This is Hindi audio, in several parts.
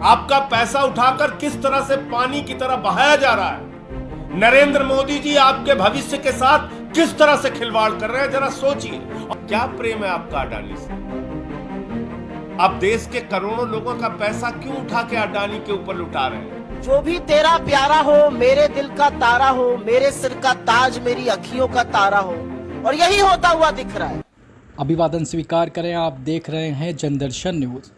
आपका पैसा उठाकर किस तरह से पानी की तरह बहाया जा रहा है। नरेंद्र मोदी जी आपके भविष्य के साथ किस तरह से खिलवाड़ कर रहे हैं, जरा सोचिए। और क्या प्रेम है आपका अडानी से? आप देश के करोड़ों लोगों का पैसा क्यों उठा के अडानी के ऊपर लुटा रहे हैं? जो भी तेरा प्यारा हो, मेरे दिल का तारा हो, मेरे सिर का ताज मेरी अखियों का तारा हो, और यही होता हुआ दिख रहा है। अभिवादन स्वीकार करें। आप देख रहे हैं जनदर्शन न्यूज।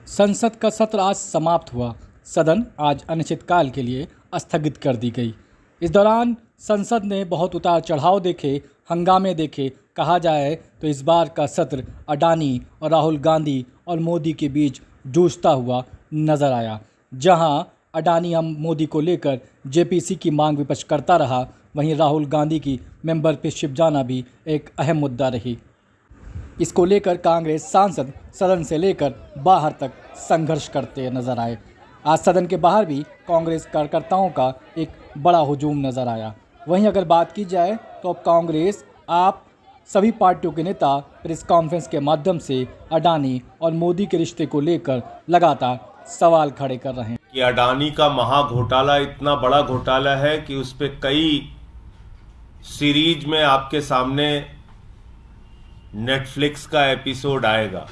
संसद का सत्र आज समाप्त हुआ। सदन आज अनिश्चितकाल के लिए स्थगित कर दी गई। इस दौरान संसद ने बहुत उतार चढ़ाव देखे, हंगामे देखे। कहा जाए तो इस बार का सत्र अडानी और राहुल गांधी और मोदी के बीच जूझता हुआ नजर आया। जहां अडानी हम मोदी को लेकर जेपीसी की मांग विपक्ष करता रहा, वहीं राहुल गांधी की मेंबरशिप जाना भी एक अहम मुद्दा रही। इसको लेकर कांग्रेस सांसद सदन से लेकर बाहर तक संघर्ष करते नजर आए। आज सदन के बाहर भी कांग्रेस कार्यकर्ताओं का एक बड़ा हुजूम नजर आया। वहीं अगर बात की जाए तो अब कांग्रेस, आप सभी पार्टियों के नेता प्रेस कॉन्फ्रेंस के माध्यम से अडानी और मोदी के रिश्ते को लेकर लगातार सवाल खड़े कर रहे हैं कि अडानी का महा घोटाला इतना बड़ा घोटाला है कि उस पर कई सीरीज में आपके सामने नेटफ्लिक्स का एपिसोड आएगा।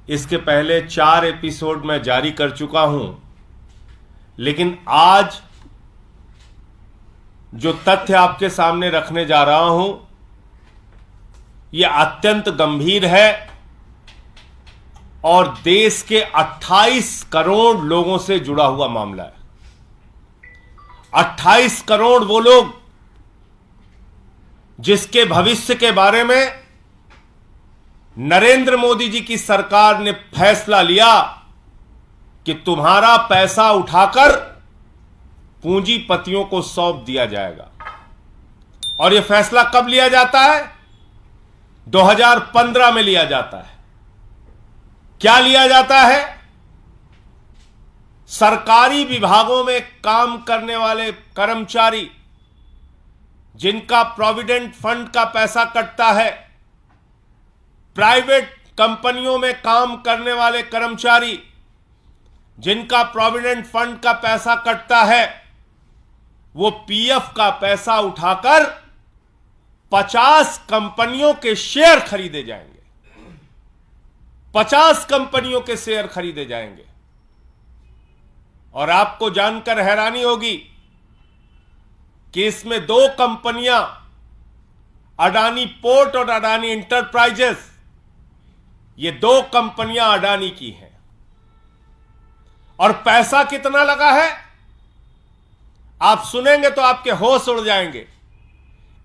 इसके पहले 4 एपिसोड मैं जारी कर चुका हूं, लेकिन आज जो तथ्य आपके सामने रखने जा रहा हूं यह अत्यंत गंभीर है और देश के 28 करोड़ लोगों से जुड़ा हुआ मामला है। 28 करोड़ वो लोग जिसके भविष्य के बारे में नरेंद्र मोदी जी की सरकार ने फैसला लिया कि तुम्हारा पैसा उठाकर पूंजीपतियों को सौंप दिया जाएगा। और यह फैसला कब लिया जाता है? 2015 में लिया जाता है। क्या लिया जाता है? सरकारी विभागों में काम करने वाले कर्मचारी जिनका प्रोविडेंट फंड का पैसा कटता है, प्राइवेट कंपनियों में काम करने वाले कर्मचारी जिनका प्रोविडेंट फंड का पैसा कटता है, वो पीएफ का पैसा उठाकर 50 कंपनियों के शेयर खरीदे जाएंगे। 50 कंपनियों के शेयर खरीदे जाएंगे। और आपको जानकर हैरानी होगी कि इसमें 2 कंपनियां, अडानी पोर्ट और अडानी इंटरप्राइजेस, ये 2 कंपनियां अडानी की हैं। और पैसा कितना लगा है आप सुनेंगे तो आपके होश उड़ जाएंगे।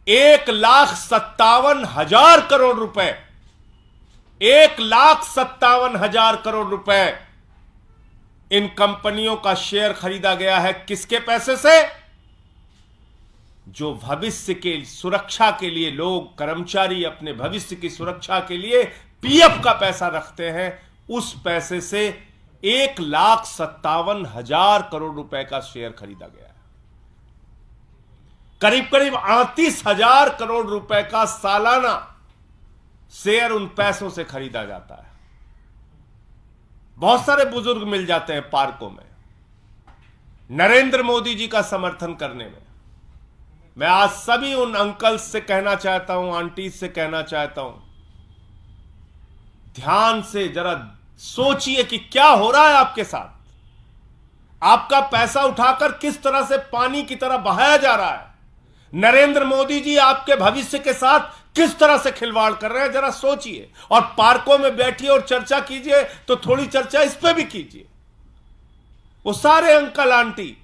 1,57,000 करोड़ रुपए, 1,57,000 करोड़ रुपए इन कंपनियों का शेयर खरीदा गया है। किसके पैसे से? जो भविष्य के सुरक्षा के लिए लोग, कर्मचारी अपने भविष्य की सुरक्षा के लिए पीएफ का पैसा रखते हैं, उस पैसे से 1,57,000 करोड़ रुपए का शेयर खरीदा गया है। करीब करीब 38,000 करोड़ रुपए का सालाना शेयर उन पैसों से खरीदा जाता है। बहुत सारे बुजुर्ग मिल जाते हैं पार्कों में नरेंद्र मोदी जी का समर्थन करने में। मैं आज सभी उन अंकल्स से कहना चाहता हूं, आंटी से कहना चाहता हूं, ध्यान से जरा सोचिए कि क्या हो रहा है आपके साथ। आपका पैसा उठाकर किस तरह से पानी की तरह बहाया जा रहा है। नरेंद्र मोदी जी आपके भविष्य के साथ किस तरह से खिलवाड़ कर रहे हैं, जरा सोचिए। और पार्कों में बैठिए और चर्चा कीजिए तो थोड़ी चर्चा इस पे भी कीजिए। वो सारे अंकल आंटी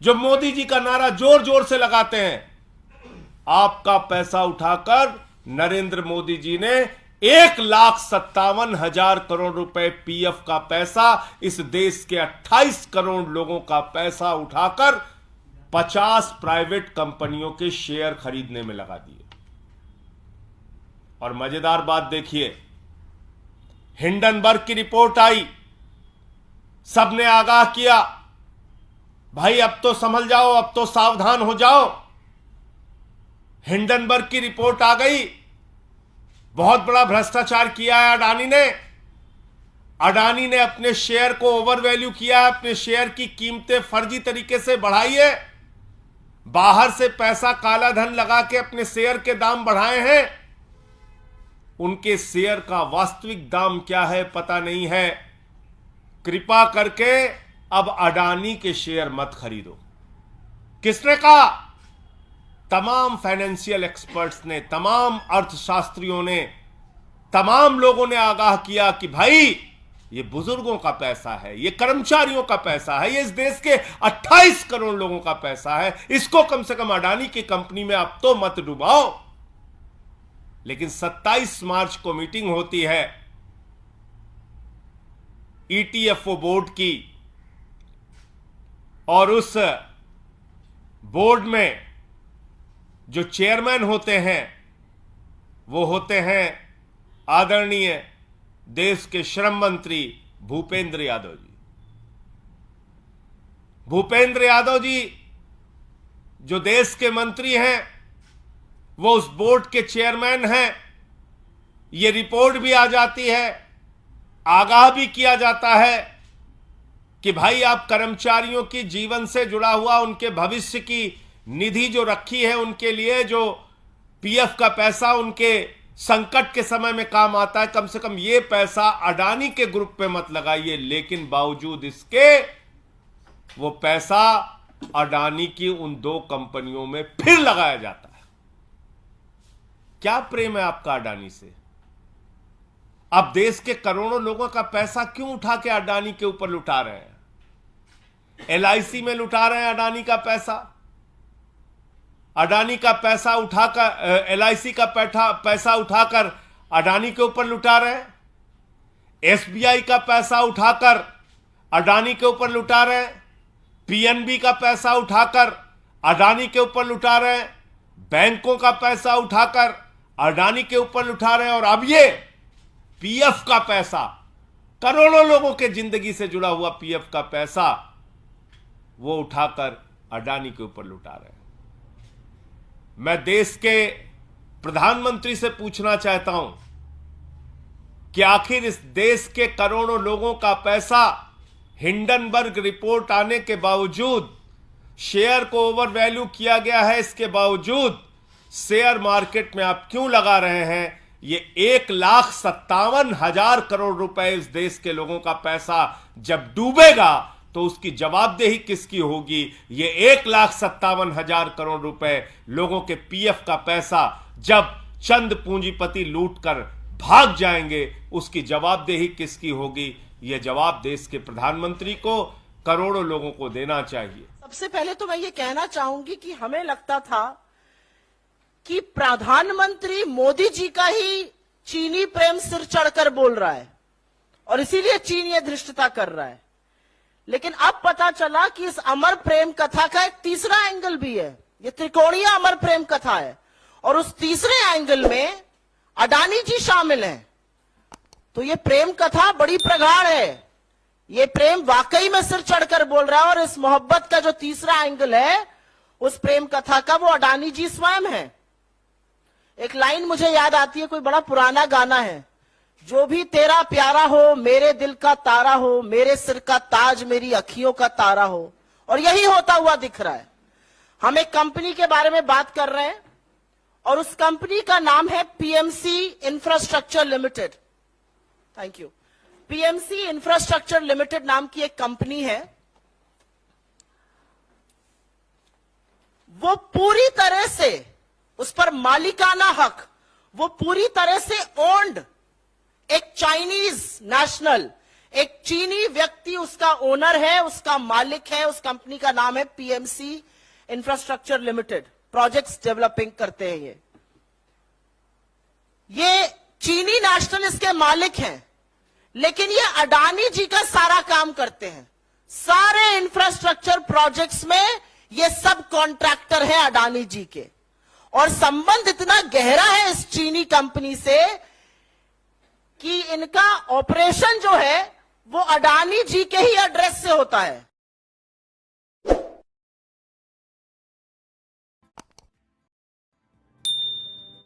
जो मोदी जी का नारा जोर जोर से लगाते हैं, आपका पैसा उठाकर नरेंद्र मोदी जी ने 1,57,000 करोड़ रुपए पीएफ का पैसा, इस देश के 28 करोड़ लोगों का पैसा उठाकर 50 प्राइवेट कंपनियों के शेयर खरीदने में लगा दिए। और मजेदार बात देखिए, हिंडनबर्ग की रिपोर्ट आई, सबने आगाह किया, भाई अब तो संभल जाओ, अब तो सावधान हो जाओ। हिंडनबर्ग की रिपोर्ट आ गई। बहुत बड़ा भ्रष्टाचार किया है अडानी ने। अडानी ने अपने शेयर को ओवर वैल्यू किया है, अपने शेयर की कीमतें फर्जी तरीके से बढ़ाई है, बाहर से पैसा काला धन लगा के अपने शेयर के दाम बढ़ाए हैं। उनके शेयर का वास्तविक दाम क्या है पता नहीं है। कृपा करके अब अडानी के शेयर मत खरीदो। किसने कहा? तमाम फाइनेंशियल एक्सपर्ट्स ने, तमाम अर्थशास्त्रियों ने, तमाम लोगों ने आगाह किया कि भाई ये बुजुर्गों का पैसा है, ये कर्मचारियों का पैसा है, ये इस देश के 28 करोड़ लोगों का पैसा है, इसको कम से कम अडानी की कंपनी में अब तो मत डुबाओ। लेकिन 27 मार्च को मीटिंग होती है ईटीएफओ बोर्ड की, और उस बोर्ड में जो चेयरमैन होते हैं वो होते हैं आदरणीय देश के श्रम मंत्री भूपेंद्र यादव जी। भूपेंद्र यादव जी जो देश के मंत्री हैं वो उस बोर्ड के चेयरमैन हैं। ये रिपोर्ट भी आ जाती है, आगाह भी किया जाता है कि भाई आप कर्मचारियों की जीवन से जुड़ा हुआ उनके भविष्य की निधि जो रखी है, उनके लिए जो पीएफ का पैसा उनके संकट के समय में काम आता है, कम से कम ये पैसा अडानी के ग्रुप पे मत लगाइए। लेकिन बावजूद इसके वो पैसा अडानी की उन 2 कंपनियों में फिर लगाया जाता है। क्या प्रेम है आपका अडानी से? आप देश के करोड़ों लोगों का पैसा क्यों उठा के अडानी के ऊपर लुटा रहे हैं? एलआईसी में लुटा रहे हैं अडानी का पैसा, अडानी का पैसा उठाकर, एलआईसी का पैसा उठाकर अडानी के ऊपर लुटा रहे हैं, एसबीआई का पैसा उठाकर अडानी के ऊपर लुटा रहे हैं, पीएनबी का पैसा उठाकर अडानी के ऊपर लुटा रहे हैं, बैंकों का पैसा उठाकर अडानी के ऊपर लुटा रहे हैं, और अब ये पीएफ का पैसा, करोड़ों लोगों के जिंदगी से जुड़ा हुआ पीएफ का पैसा वो उठाकर अडानी के ऊपर लुटा रहे हैं। मैं देश के प्रधानमंत्री से पूछना चाहता हूं कि आखिर इस देश के करोड़ों लोगों का पैसा हिंडनबर्ग रिपोर्ट आने के बावजूद, शेयर को ओवर वैल्यू किया गया है, इसके बावजूद शेयर मार्केट में आप क्यों लगा रहे हैं? ये 1,57,000 करोड़ रुपए इस देश के लोगों का पैसा जब डूबेगा तो उसकी जवाबदेही किसकी होगी? ये 1,57,000 करोड़ रुपए लोगों के पीएफ का पैसा जब चंद पूंजीपति लूट कर भाग जाएंगे, उसकी जवाबदेही किसकी होगी? ये जवाब देश के प्रधानमंत्री को, करोड़ों लोगों को देना चाहिए। सबसे पहले तो मैं ये कहना चाहूंगी कि हमें लगता था कि प्रधानमंत्री मोदी जी का ही चीनी प्रेम सिर चढ़कर बोल रहा है और इसीलिए चीन ये धृष्टता कर रहा है। लेकिन अब पता चला कि इस अमर प्रेम कथा का एक तीसरा एंगल भी है। ये त्रिकोणीय अमर प्रेम कथा है और उस तीसरे एंगल में अडानी जी शामिल हैं। तो ये प्रेम कथा बड़ी प्रगाढ़ है। ये प्रेम वाकई में सिर चढ़कर बोल रहा है और इस मोहब्बत का जो तीसरा एंगल है उस प्रेम कथा का वो अडानी जी स्वयं है। एक लाइन मुझे याद आती है, कोई बड़ा पुराना गाना है, जो भी तेरा प्यारा हो, मेरे दिल का तारा हो, मेरे सिर का ताज मेरी अखियों का तारा हो। और यही होता हुआ दिख रहा है। हम एक कंपनी के बारे में बात कर रहे हैं और उस कंपनी का नाम है PMC infrastructure limited. Thank you. PMC infrastructure limited नाम की एक कंपनी है। वो पूरी तरह से, उस पर मालिकाना हक, वो पूरी तरह से ओन्ड, एक चाइनीज नेशनल, एक चीनी व्यक्ति उसका ओनर है, उसका मालिक है। उस कंपनी का नाम है PMC infrastructure limited. Projects developing करते हैं ये चीनी नेशनल इसके मालिक हैं, लेकिन ये अडानी जी का सारा काम करते हैं। सारे इंफ्रास्ट्रक्चर प्रोजेक्ट्स में ये सब कॉन्ट्रैक्टर हैं अडानी जी के, और संबंध इतना गहरा है इस चीनी कंपनी से कि इनका ऑपरेशन जो है वो अडानी जी के ही एड्रेस से होता है।